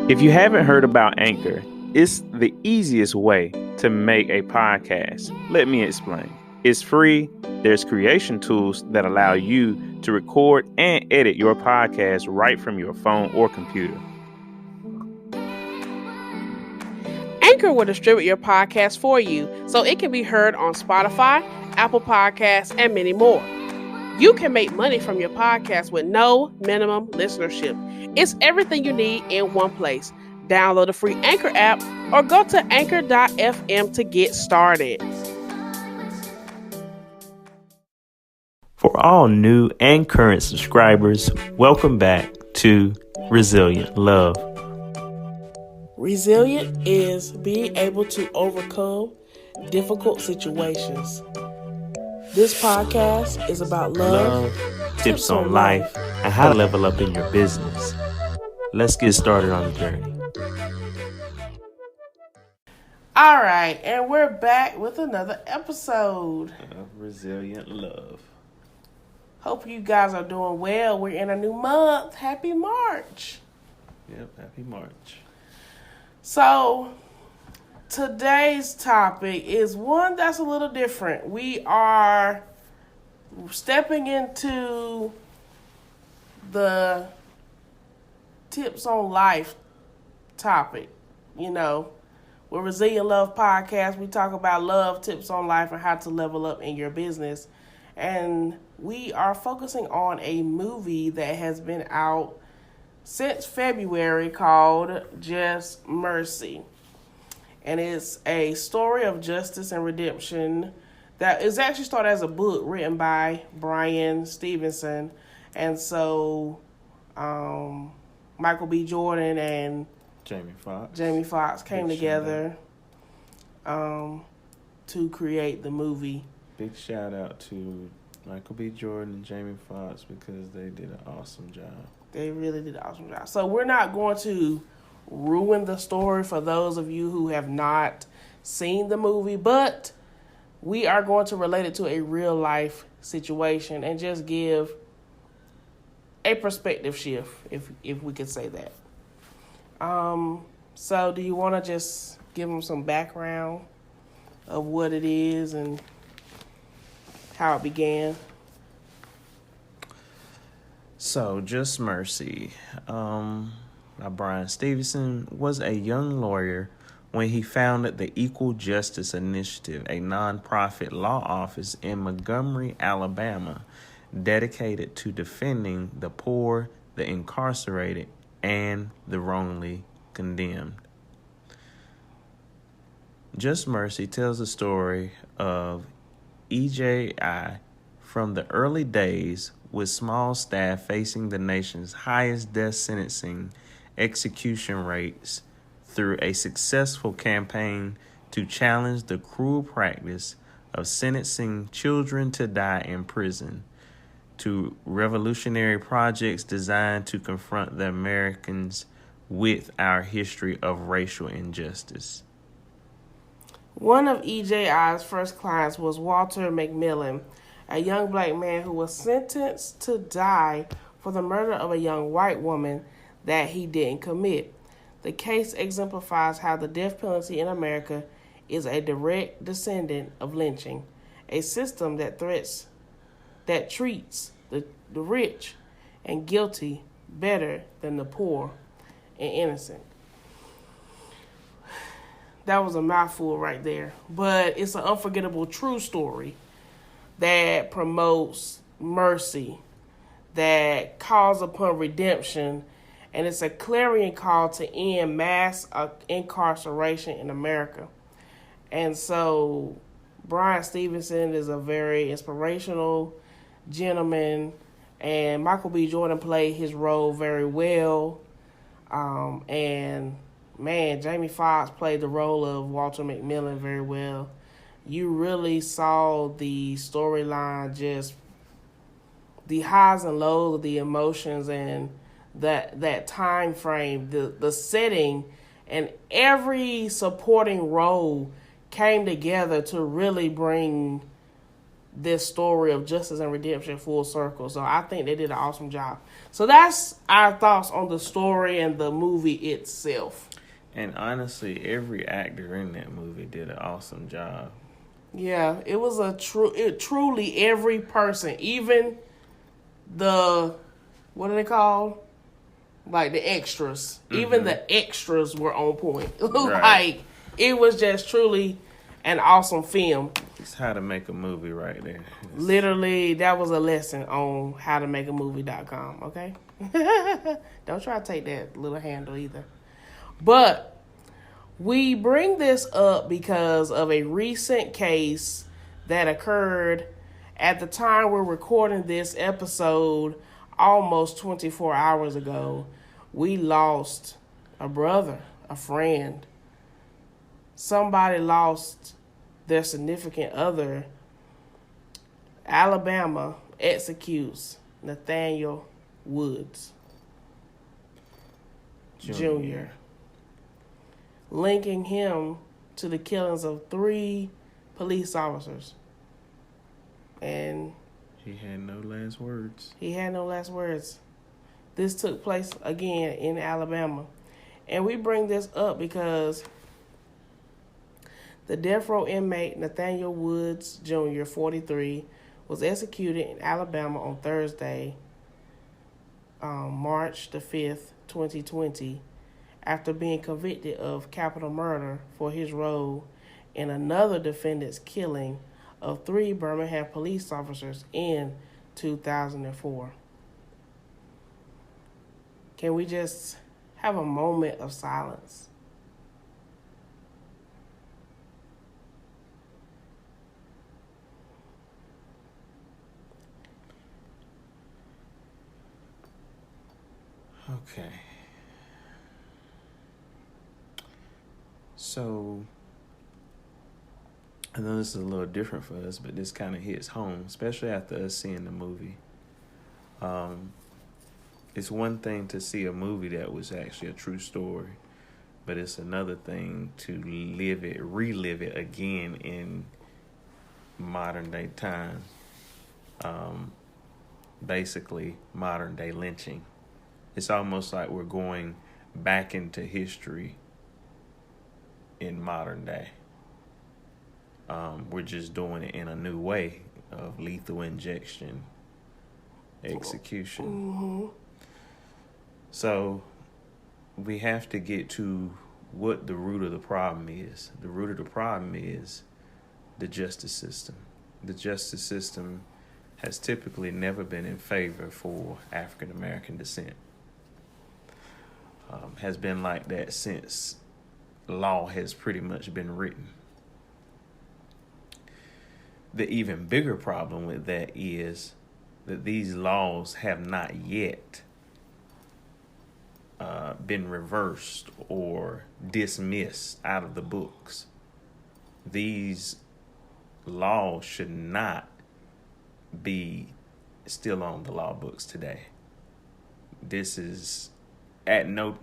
If you haven't heard about Anchor, it's the easiest way to make a podcast. Let me explain. It's free. There's creation tools that allow you to record and edit your podcast right from your phone or computer. Anchor will distribute your podcast for you so it can be heard on Spotify, Apple Podcasts, and many more. You can make money from your podcast with no minimum listenership. It's everything you need in one place. Download the free Anchor app or go to anchor.fm to get started. For all new and current subscribers, welcome back to Resilient Love. Resilient is being able to overcome difficult situations. This podcast is about love, tips on life, and how to level up in your business. Let's get started on the journey. All right, and we're back with another episode of Resilient Love. Hope you guys are doing well. We're in a new month. Happy March. Yep, happy March. So, today's topic is one that's a little different. We are stepping into the tips on life topic. You know, with Resilient Love Podcast, we talk about love, tips on life, and how to level up in your business. And we are focusing on a movie that has been out since February called Just Mercy. And it's a story of justice and redemption that is actually started as a book written by Bryan Stevenson. And so Michael B. Jordan and Jamie Foxx came together to create the movie. Big shout out to Michael B. Jordan and Jamie Foxx because they did an awesome job. They really did an awesome job. So we're not going to ruin the story for those of you who have not seen the movie, but we are going to relate it to a real life situation and just give a perspective shift, if we could say that. So do you want to just give them some background of what it is and how it began? So, Just Mercy by Bryan Stevenson was a young lawyer when he founded the Equal Justice Initiative, a nonprofit law office in Montgomery, Alabama, dedicated to defending the poor, the incarcerated, and the wrongly condemned. Just Mercy tells the story of EJI from the early days, with small staff facing the nation's highest death sentencing execution rates, through a successful campaign to challenge the cruel practice of sentencing children to die in prison, to revolutionary projects designed to confront the Americans with our history of racial injustice. One of EJI's first clients was Walter McMillan, a young black man who was sentenced to die for the murder of a young white woman that he didn't commit. The case exemplifies how the death penalty in America is a direct descendant of lynching, a system that treats the rich and guilty better than the poor and innocent. That was a mouthful right there, but it's an unforgettable true story that promotes mercy, that calls upon redemption, and it's a clarion call to end mass incarceration in America. And so Bryan Stevenson is a very inspirational gentleman, and Michael B. Jordan played his role very well. And man, Jamie Foxx played the role of Walter McMillan very well. You really saw the storyline, just the highs and lows of the emotions and that time frame, the setting, and every supporting role came together to really bring this story of justice and redemption full circle. So I think they did an awesome job. So that's our thoughts on the story and the movie itself. And honestly, every actor in that movie did an awesome job. Yeah, it was truly every person, even the, what are they called? Like the extras. Mm-hmm. Even the extras were on point. Right. Like, it was just truly an awesome film. It's how to make a movie right there. Literally, that was a lesson on howtomakamovie.com, okay? Don't try to take that little handle either. But we bring this up because of a recent case that occurred at the time we're recording this episode almost 24 hours ago. We lost a brother, a friend. Somebody lost their significant other. Alabama executes Nathaniel Woods Jr., linking him to the killings of 3 police officers. And he had no last words. He had no last words. This took place again in Alabama. And we bring this up because the death row inmate Nathaniel Woods Jr., 43, was executed in Alabama on Thursday, March the 5th, 2020, after being convicted of capital murder for his role in another defendant's killing of 3 Birmingham police officers in 2004. Can we just have a moment of silence? Okay. So, I know this is a little different for us, but this kind of hits home, especially after us seeing the movie. It's one thing to see a movie that was actually a true story, but it's another thing to relive it again in modern day times. Basically, modern day lynching. It's almost like we're going back into history in modern day. We're just doing it in a new way of lethal injection, execution. Mm-hmm. So we have to get to what the root of the problem is. The root of the problem is the justice system. The justice system has typically never been in favor for African American descent. Has been like that since law has pretty much been written. The even bigger problem with that is that these laws have not yet been reversed or dismissed out of the books. These laws should not be still on the law books today. This is at no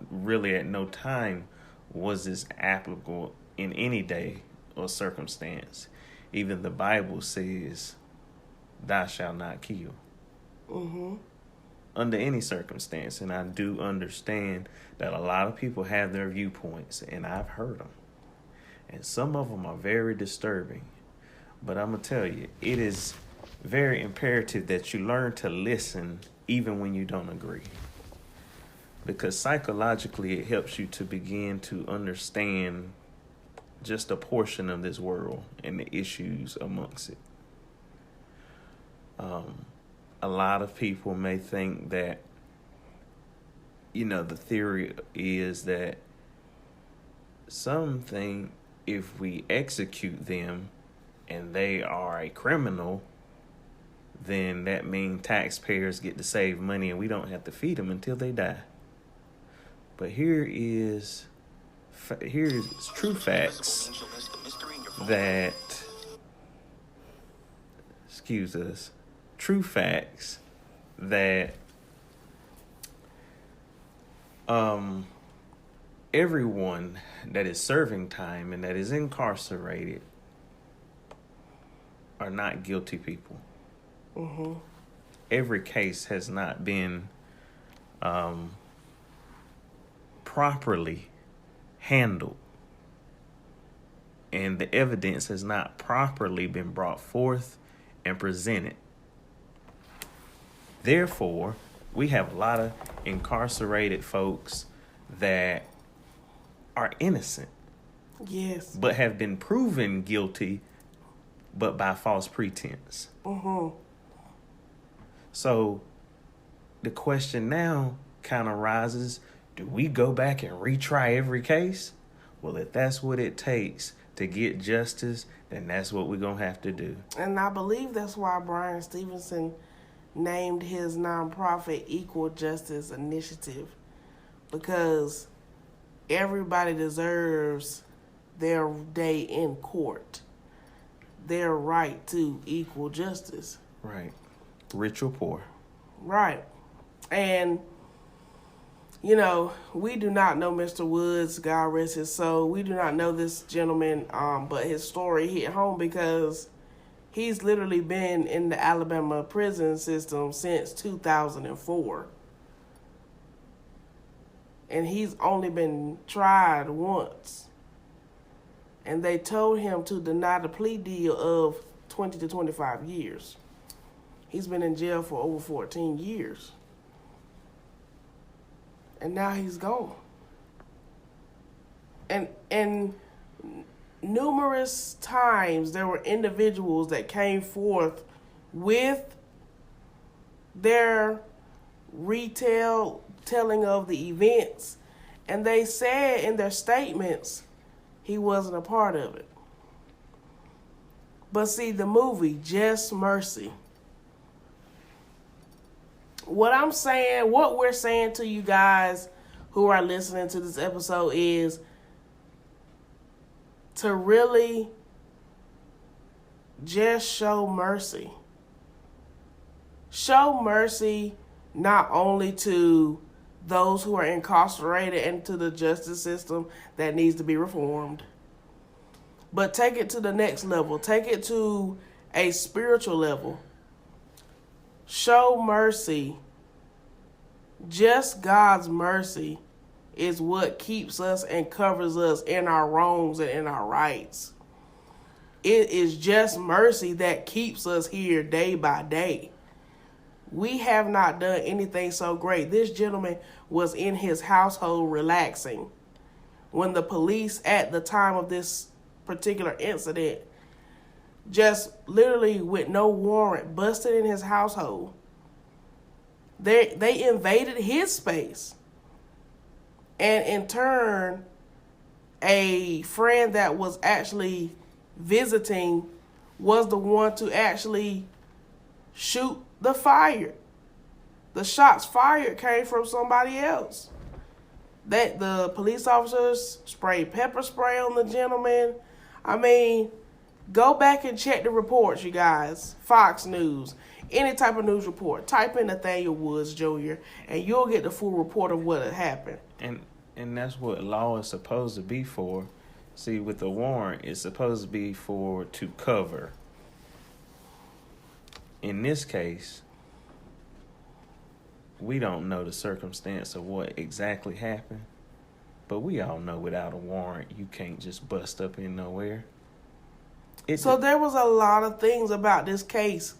time was this applicable in any day or circumstance. Even the Bible says, "Thou shalt not kill." Mm-hmm. Under any circumstance, and I do understand that a lot of people have their viewpoints, and I've heard them, and some of them are very disturbing. But I'm gonna tell you, it is very imperative that you learn to listen even when you don't agree, because psychologically it helps you to begin to understand just a portion of this world and the issues amongst it. A lot of people may think that, the theory is that something, if we execute them and they are a criminal, then that means taxpayers get to save money and we don't have to feed them until they die. But here's true facts that, true facts that everyone that is serving time and that is incarcerated are not guilty people. Mm-hmm. Every case has not been properly handled, and the evidence has not properly been brought forth and presented. Therefore, we have a lot of incarcerated folks that are innocent, Yes. but have been proven guilty, but by false pretense. Mm-hmm. So the question now kind of rises, do we go back and retry every case? Well, if that's what it takes to get justice, then that's what we're going to have to do. And I believe that's why Brian Stevenson named his nonprofit Equal Justice Initiative, because everybody deserves their day in court, their right to equal justice. Right. Rich or poor. Right. And, you know, we do not know Mr. Woods, God rest his soul. We do not know this gentleman, but his story hit home because he's literally been in the Alabama prison system since 2004. And he's only been tried once. And they told him to deny the plea deal of 20 to 25 years. He's been in jail for over 14 years. And now he's gone. And numerous times there were individuals that came forth with their telling of the events, and they said in their statements he wasn't a part of it. But see, the movie Just Mercy, what we're saying to you guys who are listening to this episode is to really just show mercy. Show mercy not only to those who are incarcerated and to the justice system that needs to be reformed, but take it to the next level. Take it to a spiritual level. Show mercy. Just God's mercy is what keeps us and covers us in our wrongs and in our rights. It is just mercy that keeps us here day by day. We have not done anything so great. This gentleman was in his household relaxing when the police at the time of this particular incident just literally with no warrant busted in his household. They invaded his space. And in turn, a friend that was actually visiting was the one to actually shoot the fire. The shots fired came from somebody else. That the police officers sprayed pepper spray on the gentleman. I mean, go back and check the reports, you guys. Fox News, any type of news report. Type in Nathaniel Woods Jr. and you'll get the full report of what had happened. And that's what law is supposed to be for. See, with the warrant, it's supposed to be to cover. In this case, we don't know the circumstance of what exactly happened, but we all know without a warrant, you can't just bust up in nowhere. So there was a lot of things about this case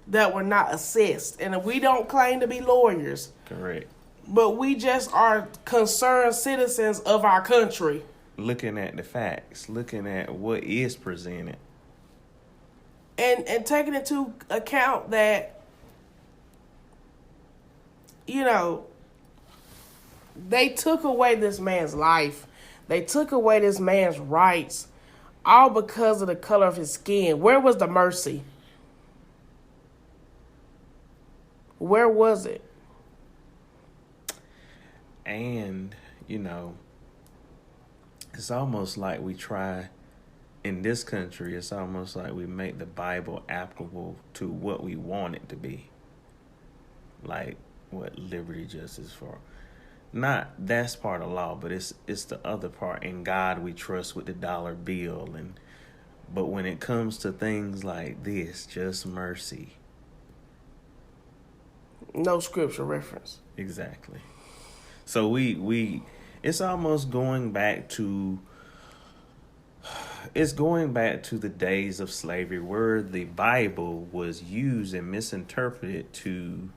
that were not assessed, and we don't claim to be lawyers. Correct. But we just are concerned citizens of our country. Looking at the facts, looking at what is presented. And taking into account that, you know, they took away this man's life. They took away this man's rights, all because of the color of his skin. Where was the mercy? Where was it? And, you know, it's almost like we try, in this country, it's almost like we make the Bible applicable to what we want it to be. Like what liberty, justice for. Not that's part of law, but it's the other part. In God we trust with the dollar bill, and But when it comes to things like this, just mercy. No scripture reference. Exactly. So we it's almost going back to the days of slavery where the Bible was used and misinterpreted to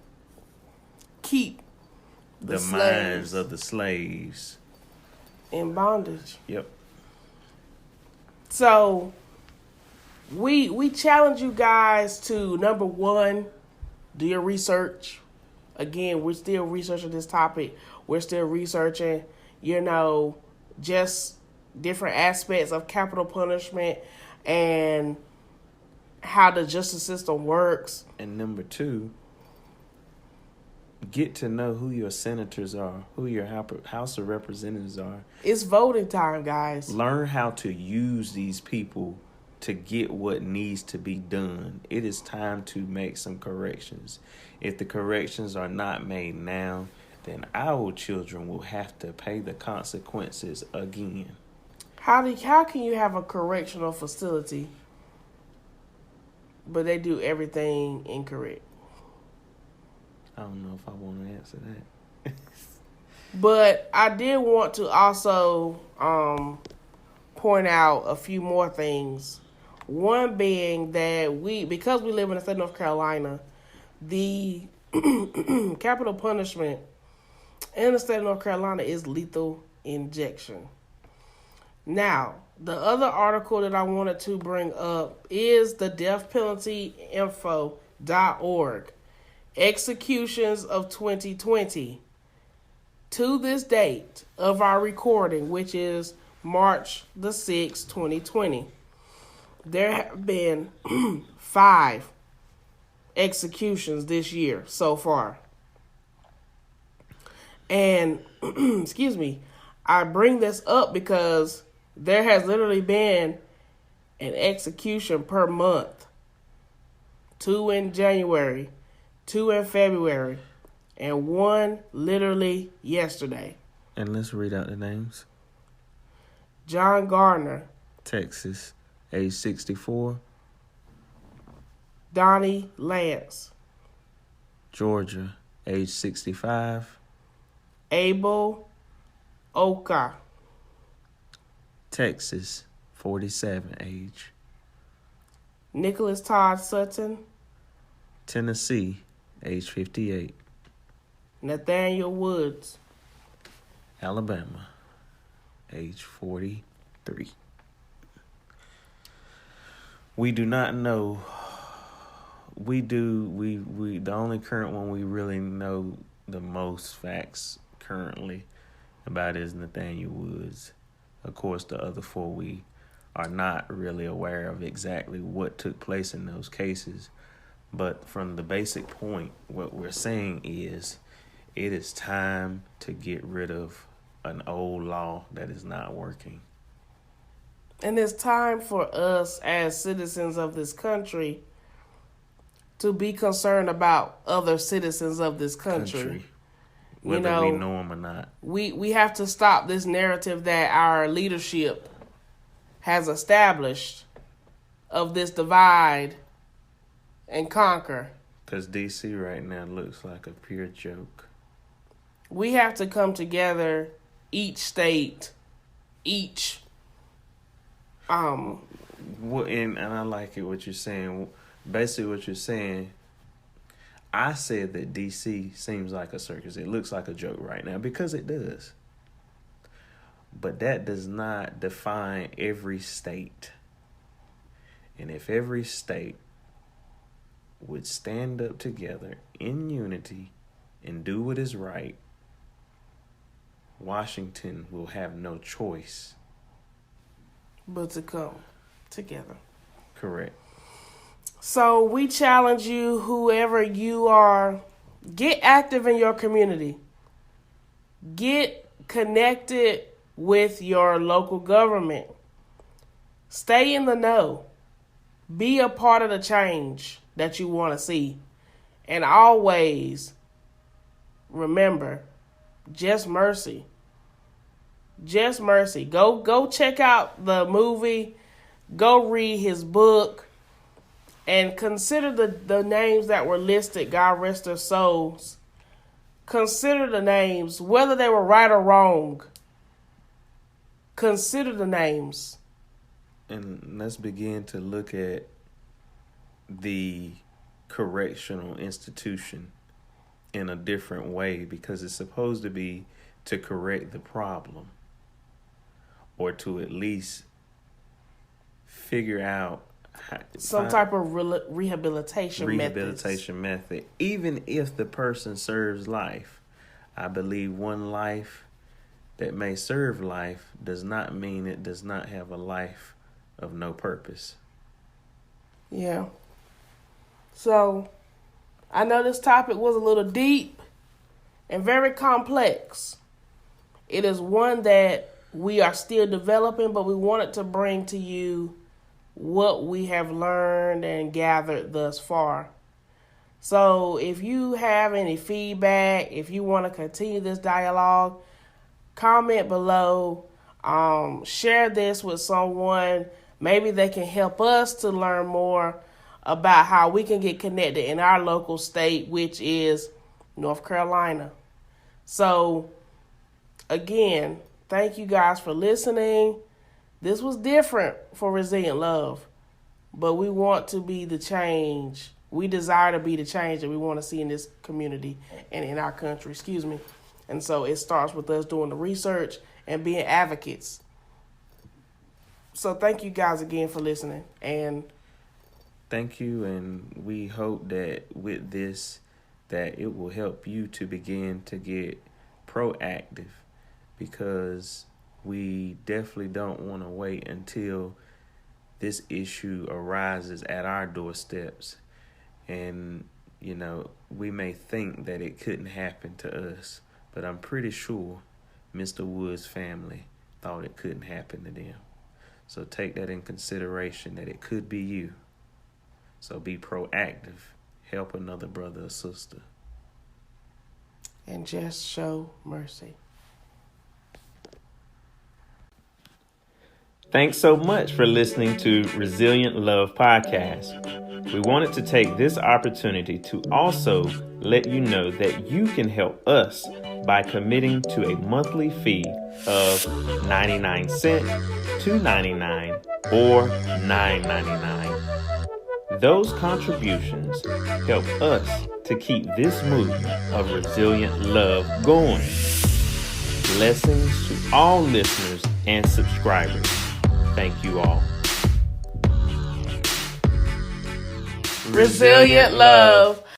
Keep the slaves minds of the slaves in bondage. Yep. So we challenge you guys to, number one, do your research. Again, we're still researching this topic. We're still researching, just different aspects of capital punishment and how the justice system works. And number two, get to know who your senators are, who your House of Representatives are. It's voting time, guys. Learn how to use these people to get what needs to be done. It is time to make some corrections. If the corrections are not made now, then our children will have to pay the consequences again. How can you have a correctional facility, but they do everything incorrect? I don't know if I want to answer that. But I did want to also point out a few more things. One being that because we live in the state of North Carolina, the capital punishment in the state of North Carolina is lethal injection. Now, the other article that I wanted to bring up is the deathpenaltyinfo.org. Executions of 2020. To this date of our recording, which is March the 6th, 2020, there have been 5 executions this year so far. And, excuse me, I bring this up because there has literally been an execution per month. 2 in January, 2 in February, and 1 literally yesterday. And let's read out the names. John Gardner, Texas, age 64. Donnie Lance, Georgia, age 65. Abel Oka, Texas, 47 age. Nicholas Todd Sutton, Tennessee, age 58. Nathaniel Woods, Alabama, age 43. We do not know. We the only current one we really know the most facts currently about is Nathaniel Woods. Of course, the other 4 we are not really aware of exactly what took place in those cases. But from the basic point, what we're saying is it is time to get rid of an old law that is not working. And it's time for us as citizens of this country to be concerned about other citizens of this country. Whether we know them or not. We have to stop this narrative that our leadership has established of this divide and conquer. Because D.C. right now looks like a pure joke. We have to come together, each state, each and I like it what you're saying. Basically what you're saying, I said that D.C. seems like a circus. It looks like a joke right now because it does. But that does not define every state. And if every state would stand up together in unity and do what is right, Washington will have no choice but to come together. Correct. So we challenge you, whoever you are, get active in your community. Get connected with your local government. Stay in the know. Be a part of the change that you want to see. And always remember, just mercy. Just mercy. Go check out the movie go read his book and consider the names that were listed. God rest their souls. Consider the names, whether they were right or wrong. Consider the names. And let's begin to look at the correctional institution in a different way, because it's supposed to be to correct the problem, or to at least figure out some type of rehabilitation method. Even if the person serves life, I believe one life that may serve life does not mean it does not have a life of no purpose. Yeah. So, I know this topic was a little deep and very complex. It is one that we are still developing, but we wanted to bring to you what we have learned and gathered thus far. So if you have any feedback, if you want to continue this dialogue, comment below, share this with someone. Maybe they can help us to learn more about how we can get connected in our local state, which is North Carolina. So again, thank you guys for listening. This was different for Resilient Love, but we want to be the change. We desire to be the change that we want to see in this community and in our country, And so it starts with us doing the research and being advocates. So thank you guys again for listening. And thank you, and we hope that with this, that it will help you to begin to get proactive, because we definitely don't want to wait until this issue arises at our doorsteps. And, we may think that it couldn't happen to us, but I'm pretty sure Mr. Wood's family thought it couldn't happen to them. So take that in consideration, that it could be you. So be proactive. Help another brother or sister. And just show mercy. Thanks so much for listening to Resilient Love Podcast. We wanted to take this opportunity to also let you know that you can help us by committing to a monthly fee of 99 cents, $2.99, or $9.99. Those contributions help us to keep this movement of resilient love going. Blessings to all listeners and subscribers. Thank you all. Resilient Love.